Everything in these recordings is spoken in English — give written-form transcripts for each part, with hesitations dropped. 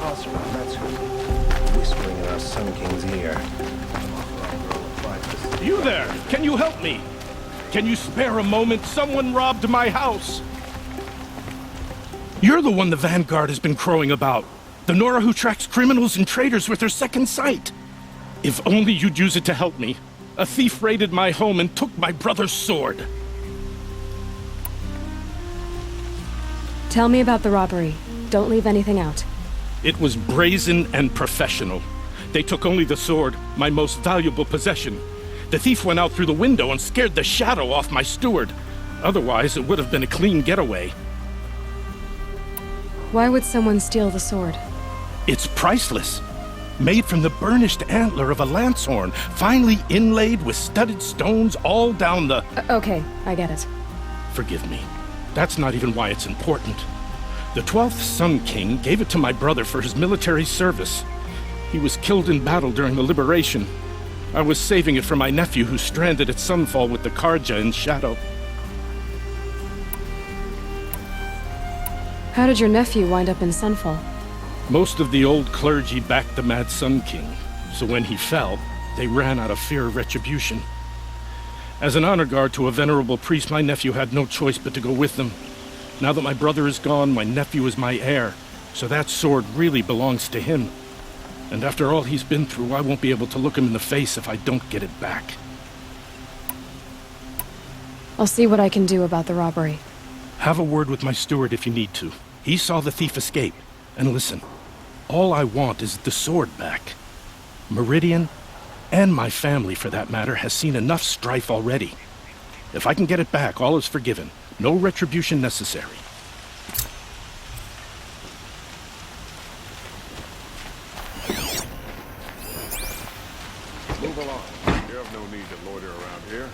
That's who. Whispering in our Sun King's ear. You there! Can you help me? Can you spare a moment? Someone robbed my house! You're the one the Vanguard has been crowing about. The Nora who tracks criminals and traitors with her second sight. If only you'd use it to help me. A thief raided my home and took my brother's sword. Tell me about the robbery. Don't leave anything out. It was brazen and professional. They took only the sword, my most valuable possession. The thief went out through the window and scared the shadow off my steward. Otherwise, it would have been a clean getaway. Why would someone steal the sword? It's priceless. Made from the burnished antler of a lancehorn, finely inlaid with studded stones all down the... Okay, I get it. Forgive me. That's not even why it's important. The 12th Sun King gave it to my brother for his military service. He was killed in battle during the Liberation. I was saving it for my nephew who's stranded at Sunfall with the Karja in Shadow. How did your nephew wind up in Sunfall? Most of the old clergy backed the Mad Sun King, so when he fell, they ran out of fear of retribution. As an honor guard to a venerable priest, my nephew had no choice but to go with them. Now that my brother is gone, my nephew is my heir, so that sword really belongs to him. And after all he's been through, I won't be able to look him in the face if I don't get it back. I'll see what I can do about the robbery. Have a word with my steward if you need to. He saw the thief escape. And listen, all I want is the sword back. Meridian, and my family for that matter, has seen enough strife already. If I can get it back, all is forgiven. No retribution necessary. Move along. You have no need to loiter around here.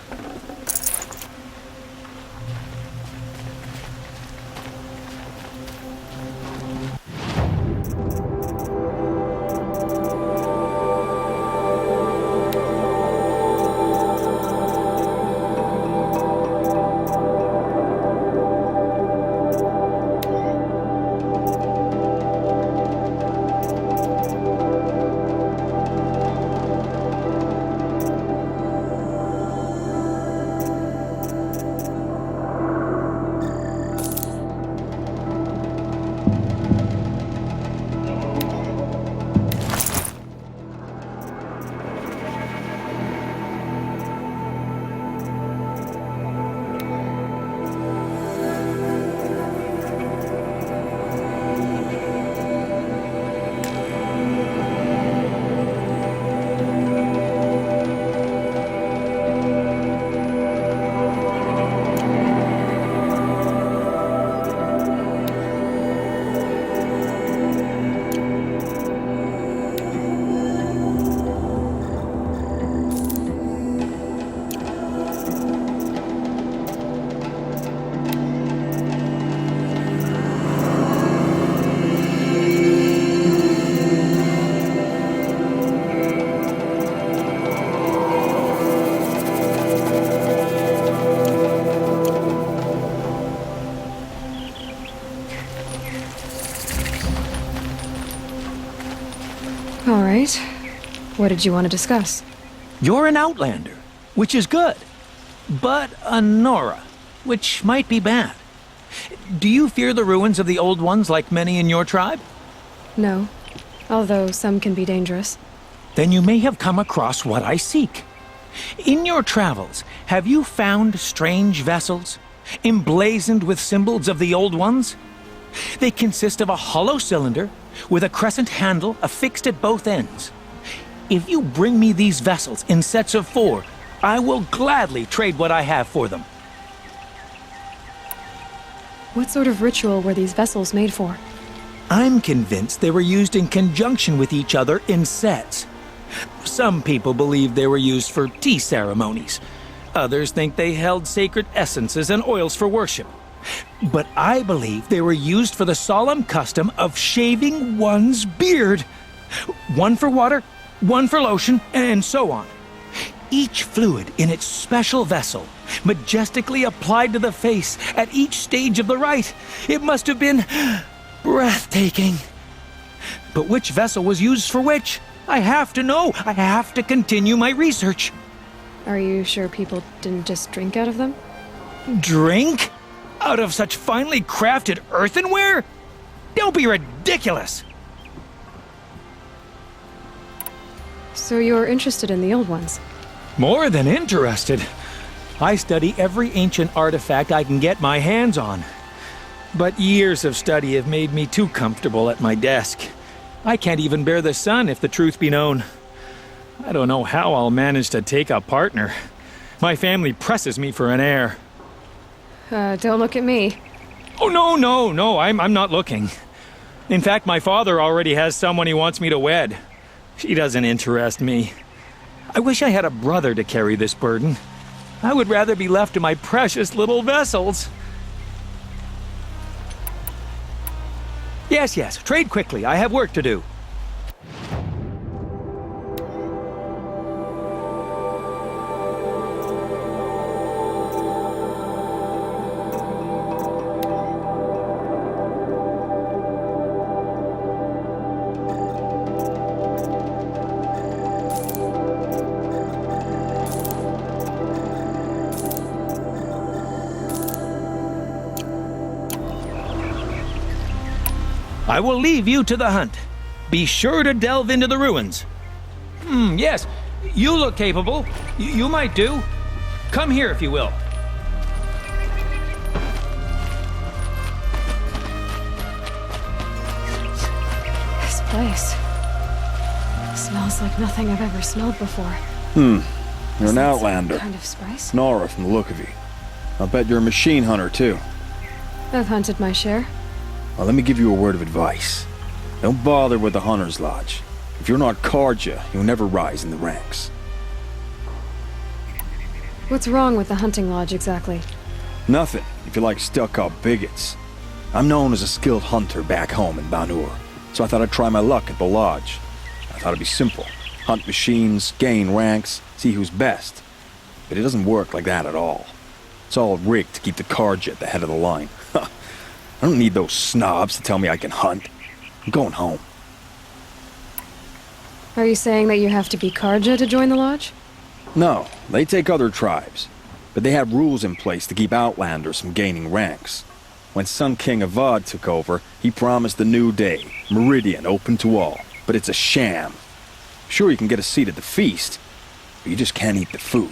All right. What did you want to discuss? You're an outlander, which is good. But a Nora, which might be bad. Do you fear the ruins of the Old Ones like many in your tribe? No. Although some can be dangerous. Then you may have come across what I seek. In your travels, have you found strange vessels, emblazoned with symbols of the Old Ones? They consist of a hollow cylinder with a crescent handle affixed at both ends. If you bring me these vessels in sets of 4, I will gladly trade what I have for them. What sort of ritual were these vessels made for? I'm convinced they were used in conjunction with each other in sets. Some people believe they were used for tea ceremonies. Others think they held sacred essences and oils for worship. But I believe they were used for the solemn custom of shaving one's beard. One for water, one for lotion, and so on. Each fluid in its special vessel, majestically applied to the face at each stage of the rite. It must have been breathtaking. But which vessel was used for which? I have to know. I have to continue my research. Are you sure people didn't just drink out of them? Drink? Out of such finely crafted earthenware? Don't be ridiculous! So you're interested in the old ones? More than interested. I study every ancient artifact I can get my hands on. But years of study have made me too comfortable at my desk. I can't even bear the sun, if the truth be known. I don't know how I'll manage to take a partner. My family presses me for an heir. Don't look at me. Oh, no, I'm not looking. In fact, my father already has someone he wants me to wed. She doesn't interest me. I wish I had a brother to carry this burden. I would rather be left to my precious little vessels. Yes, trade quickly. I have work to do. I will leave you to the hunt. Be sure to delve into the ruins. Yes, you look capable. You might do. Come here if you will. This place smells like nothing I've ever smelled before. You're Is an that outlander. some kind of spice? Nora from the look of you. I'll bet you're a machine hunter, too. I've hunted my share. Well, let me give you a word of advice. Don't bother with the Hunter's Lodge. If you're not Karja, you'll never rise in the ranks. What's wrong with the hunting lodge exactly? Nothing, if you like stuck-up bigots. I'm known as a skilled hunter back home in Banur, so I thought I'd try my luck at the lodge. I thought it'd be simple. Hunt machines, gain ranks, see who's best. But it doesn't work like that at all. It's all rigged to keep the Karja at the head of the line. I don't need those snobs to tell me I can hunt. I'm going home. Are you saying that you have to be Karja to join the lodge? No, they take other tribes. But they have rules in place to keep outlanders from gaining ranks. When Sun King Avad took over, he promised a new day, Meridiana open to all. But it's a sham. Sure, you can get a seat at the feast, but you just can't eat the food.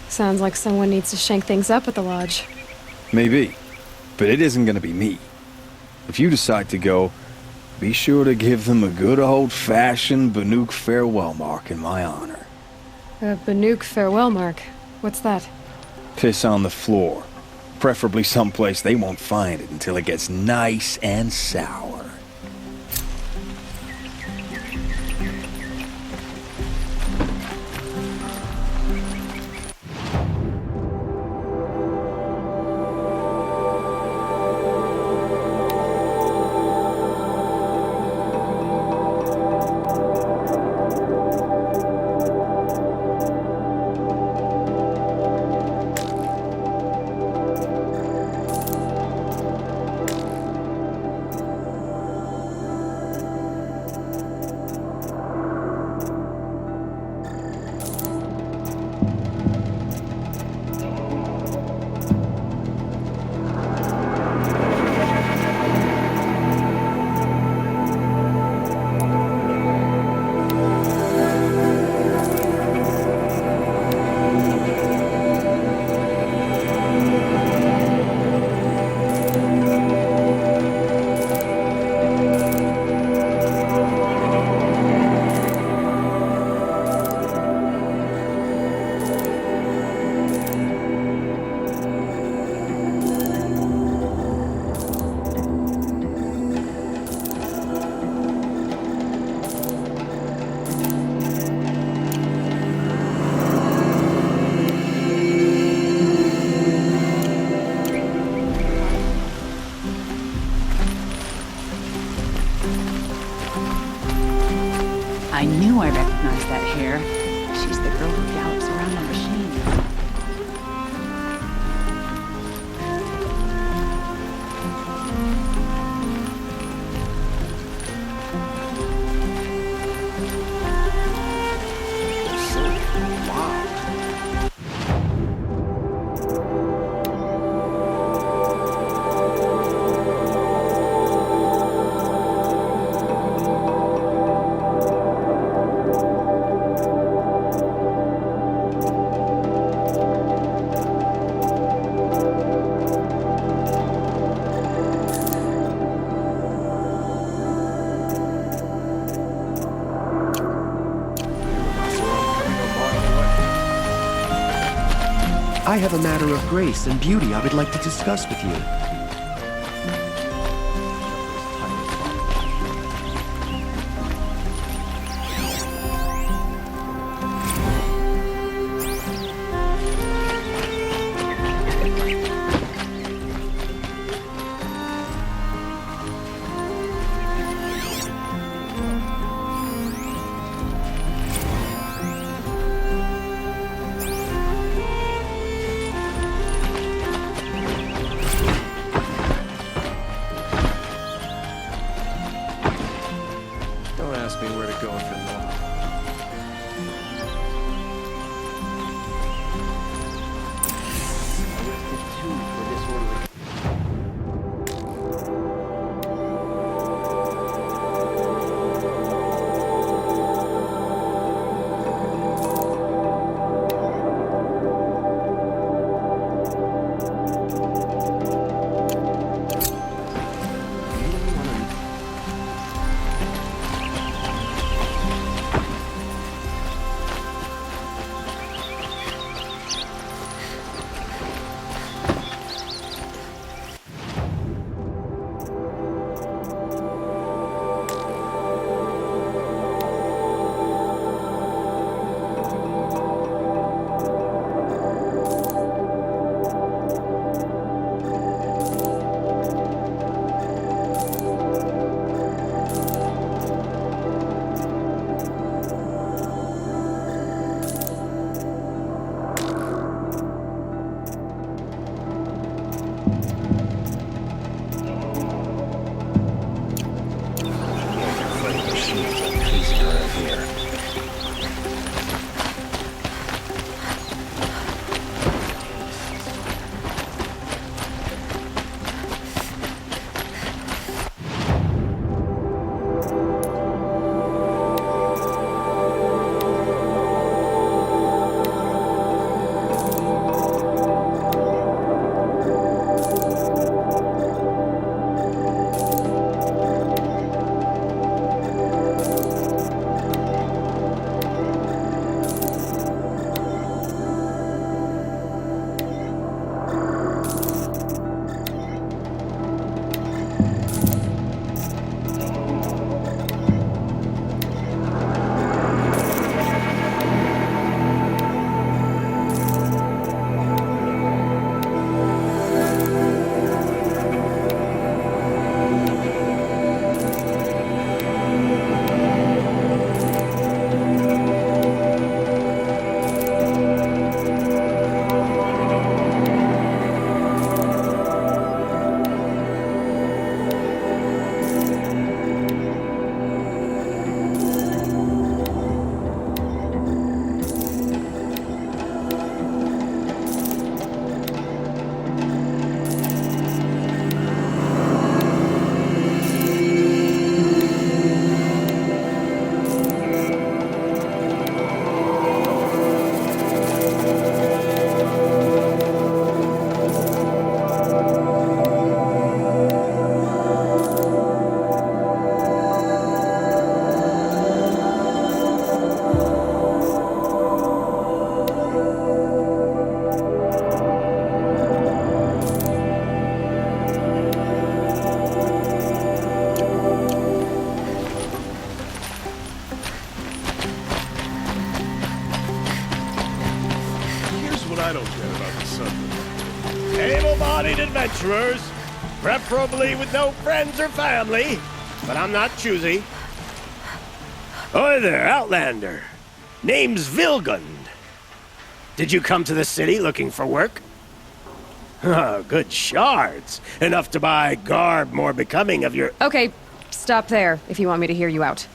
Sounds like someone needs to shank things up at the lodge. Maybe, but it isn't gonna be me. If you decide to go, be sure to give them a good old-fashioned Banuk farewell mark in my honor. A Banuk farewell mark. What's that? Piss on the floor. Preferably someplace they won't find it until it gets nice and sour. I knew I recognized that hair. She's the girl who gallops around on machine. I have a matter of grace and beauty I would like to discuss with you. Don't ask me where to go from now. I don't care about the subject. Able-bodied adventurers, preferably with no friends or family, but I'm not choosy. Oi there, Outlander. Name's Vilgund. Did you come to the city looking for work? Oh, good shards. Enough to buy garb more becoming of your... Okay, stop there if you want me to hear you out.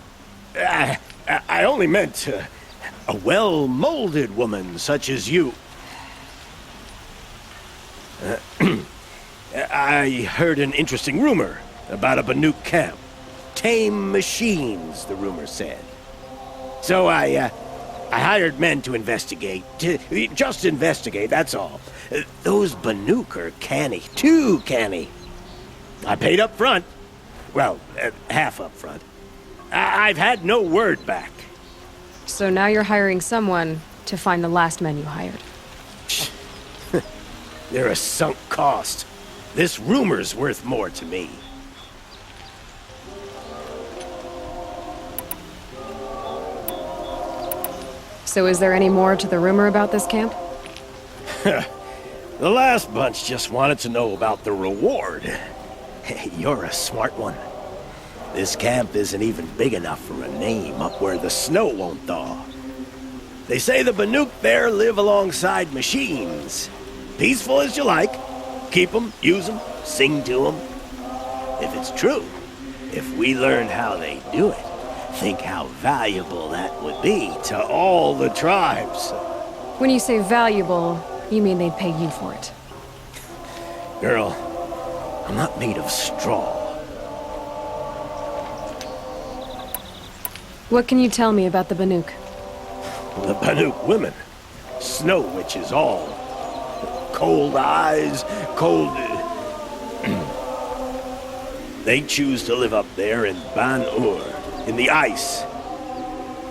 I only meant a well-molded woman such as you. I heard an interesting rumor about a Banuk camp. Tame machines, the rumor said. So I hired men to investigate. Just investigate, that's all. Those Banuk are canny. Too canny. I paid up front. Well, half up front. I've had no word back. So now you're hiring someone to find the last men you hired. They're a sunk cost. This rumor's worth more to me. So is there any more to the rumor about this camp? The last bunch just wanted to know about the reward. Hey, you're a smart one. This camp isn't even big enough for a name up where the snow won't thaw. They say the Banuk there live alongside machines. Peaceful as you like. Keep them, use them, sing to them. If it's true, if we learn how they do it, think how valuable that would be to all the tribes. When you say valuable, you mean they'd pay you for it. Girl, I'm not made of straw. What can you tell me about the Banuk? The Banuk women. Snow witches all. Cold eyes, cold... They choose to live up there in Ban-Ur, in the ice.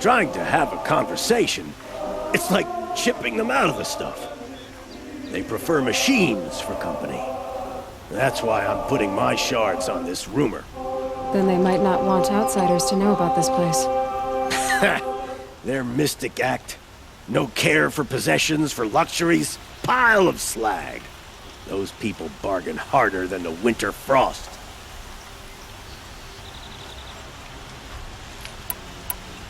Trying to have a conversation, it's like chipping them out of the stuff. They prefer machines for company. That's why I'm putting my shards on this rumor. Then they might not want outsiders to know about this place. Their mystic act. No care for possessions, for luxuries. Pile of slag. Those people bargain harder than the winter frost.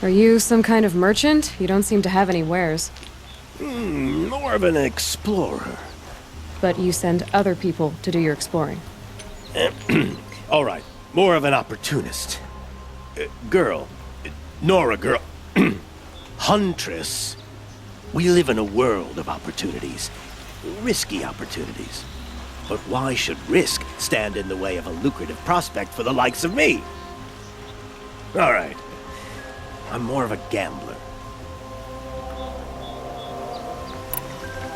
Are you some kind of merchant? You don't seem to have any wares. More of an explorer. But you send other people to do your exploring. All right, more of an opportunist. Girl. Nora girl. Huntress. We live in a world of opportunities. Risky opportunities. But why should risk stand in the way of a lucrative prospect for the likes of me? All right. I'm more of a gambler.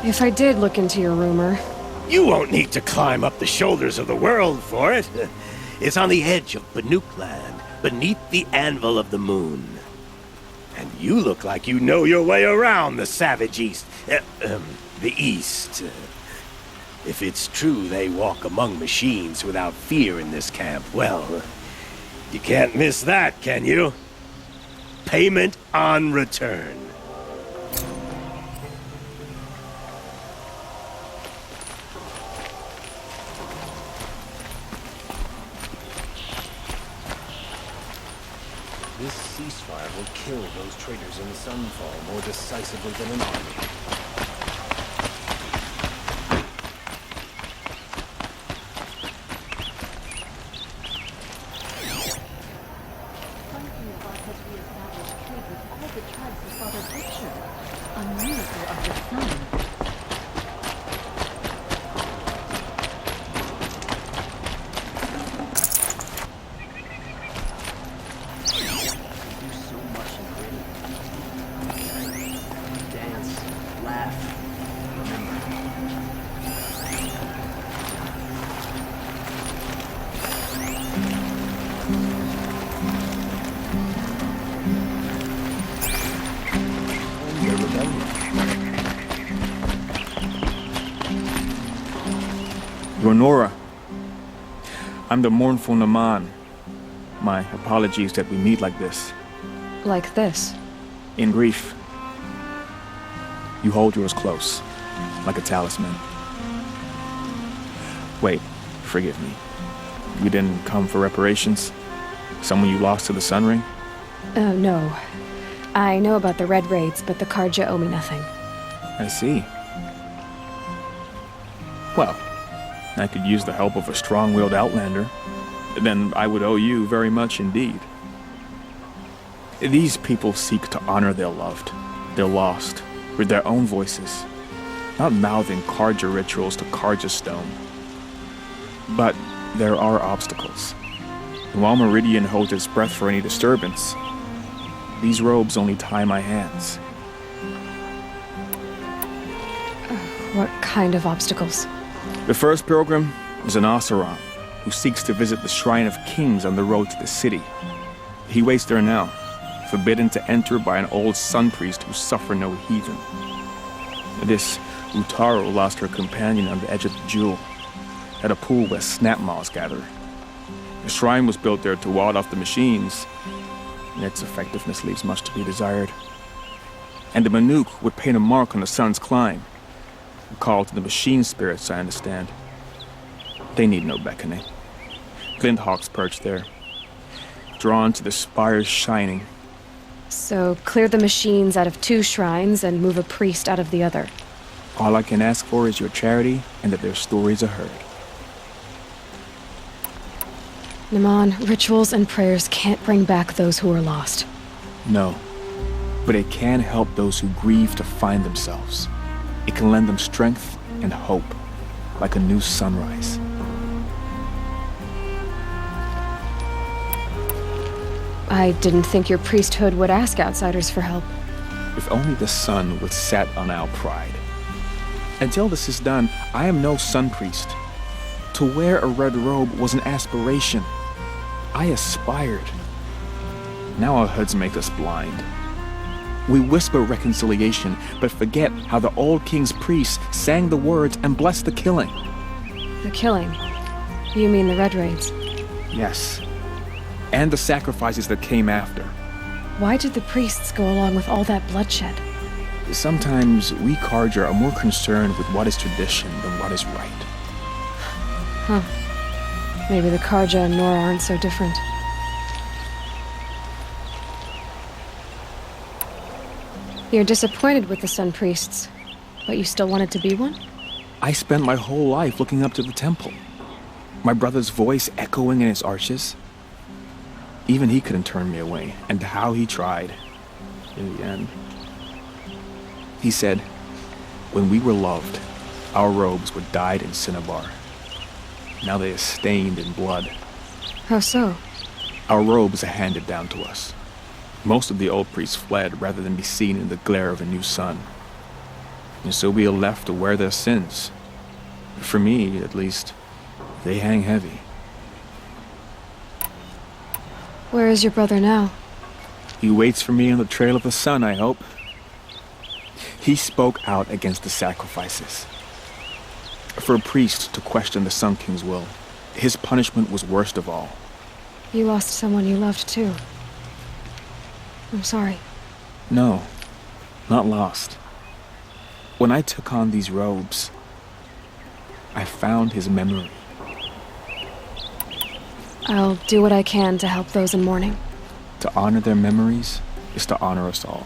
If I did look into your rumor... You won't need to climb up the shoulders of the world for it. It's on the edge of Banuk land, beneath the anvil of the moon. And you look like you know your way around the savage east. The east. If it's true they walk among machines without fear in this camp, well, you can't miss that, can you? Payment on return. This ceasefire will kill those traitors in Sunfall more decisively than an army. Nora. I'm the mournful Naman. My apologies that we meet like this. Like this? In grief. You hold yours close, like a talisman. Wait, forgive me. You didn't come for reparations? Someone you lost to the Sun Ring? Oh, no. I know about the Red Raids, but the Karja owe me nothing. I see. Well, I could use the help of a strong-willed outlander. Then I would owe you very much indeed. These people seek to honor their loved, their lost, with their own voices, not mouthing Karja rituals to Karja stone. But there are obstacles. While Meridian holds its breath for any disturbance, these robes only tie my hands. What kind of obstacles? The first pilgrim is an Oseram who seeks to visit the Shrine of Kings on the road to the city. He waits there now, forbidden to enter by an old sun priest who suffer no heathen. This Utaro lost her companion on the edge of the jewel, at a pool where snap moths gather. A shrine was built there to ward off the machines, and its effectiveness leaves much to be desired. And the Manuk would paint a mark on the sun's climb, a call to the machine spirits, I understand. They need no beckoning. Glint hawks perch there, drawn to the spire's shining. So, clear the machines out of 2 shrines and move a priest out of the other. All I can ask for is your charity and that their stories are heard. Naman, rituals and prayers can't bring back those who are lost. No, but it can help those who grieve to find themselves. It can lend them strength and hope, like a new sunrise. I didn't think your priesthood would ask outsiders for help. If only the sun would set on our pride. Until this is done, I am no sun priest. To wear a red robe was an aspiration. I aspired. Now our hoods make us blind. We whisper reconciliation, but forget how the old king's priests sang the words and blessed the killing. The killing? You mean the Red Raids? Yes. And the sacrifices that came after. Why did the priests go along with all that bloodshed? Sometimes we Karja are more concerned with what is tradition than what is right. Huh. Maybe the Karja and Nora aren't so different. You're disappointed with the Sun Priests, but you still wanted to be one? I spent my whole life looking up to the temple. My brother's voice echoing in its arches. Even he couldn't turn me away, and how he tried. In the end. He said, when we were loved, our robes were dyed in cinnabar. Now they are stained in blood. How so? Our robes are handed down to us. Most of the old priests fled rather than be seen in the glare of a new sun. And so we are left to wear their sins. For me, at least, they hang heavy. Where is your brother now? He waits for me on the trail of the sun, I hope. He spoke out against the sacrifices. For a priest to question the Sun King's will, his punishment was worst of all. You lost someone you loved too. I'm sorry. No, not lost. When I took on these robes, I found his memory. I'll do what I can to help those in mourning. To honor their memories is to honor us all.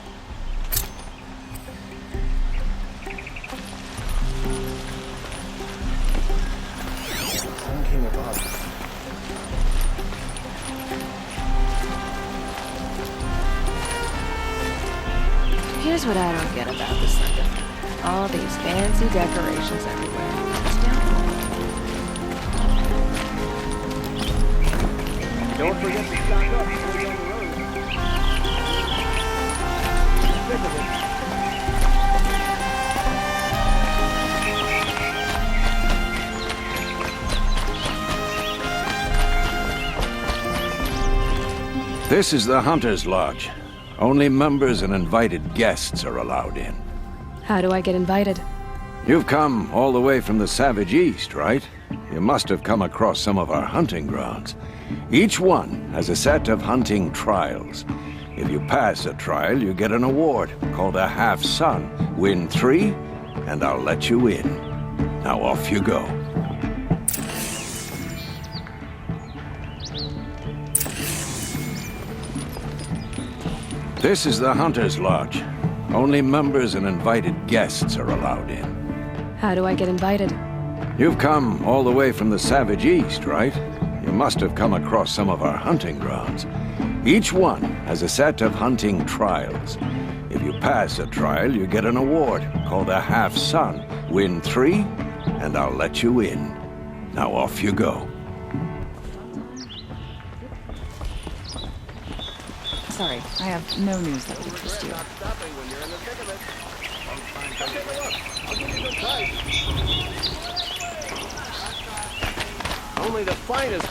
Here's what I don't get about this Sunday. All these fancy decorations everywhere. It's Don't forget to stock up before you're on the road. Sick of it. This is the Hunter's Lodge. Only members and invited guests are allowed in. How do I get invited? You've come all the way from the Savage East, right? You must have come across some of our hunting grounds. Each one has a set of hunting trials. If you pass a trial, you get an award called a half-sun. Win 3, and I'll let you in. Now off you go. This is the Hunter's Lodge. Only members and invited guests are allowed in. How do I get invited? You've come all the way from the Savage East, right? You must have come across some of our hunting grounds. Each one has a set of hunting trials. If you pass a trial, you get an award called a half-sun. Win 3, and I'll let you in. Now off you go. Sorry, I have no news that would interest you. Only the finest.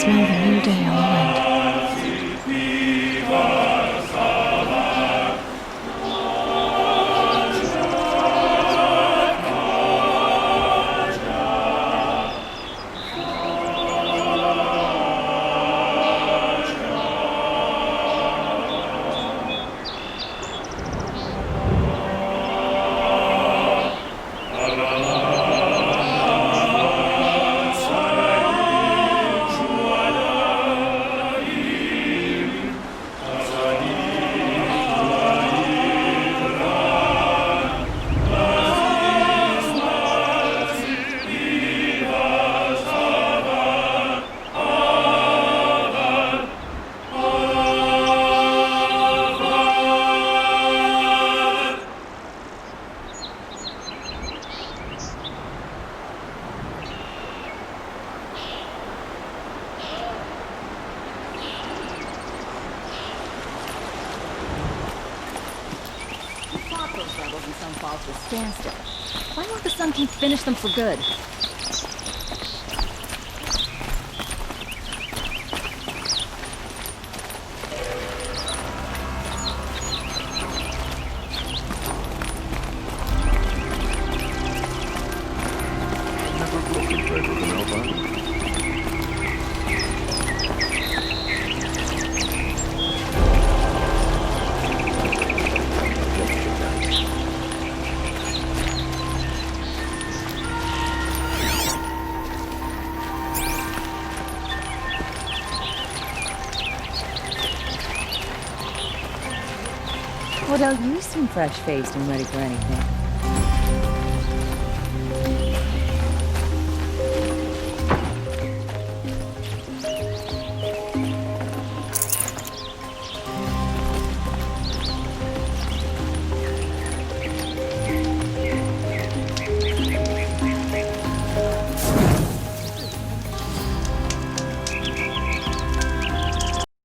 smell the new day on the wind. Rebels in some falls to standstill. Why won't the Sun King finish them for good? Never broken bread with an albino. Well, you seem fresh-faced and ready for anything.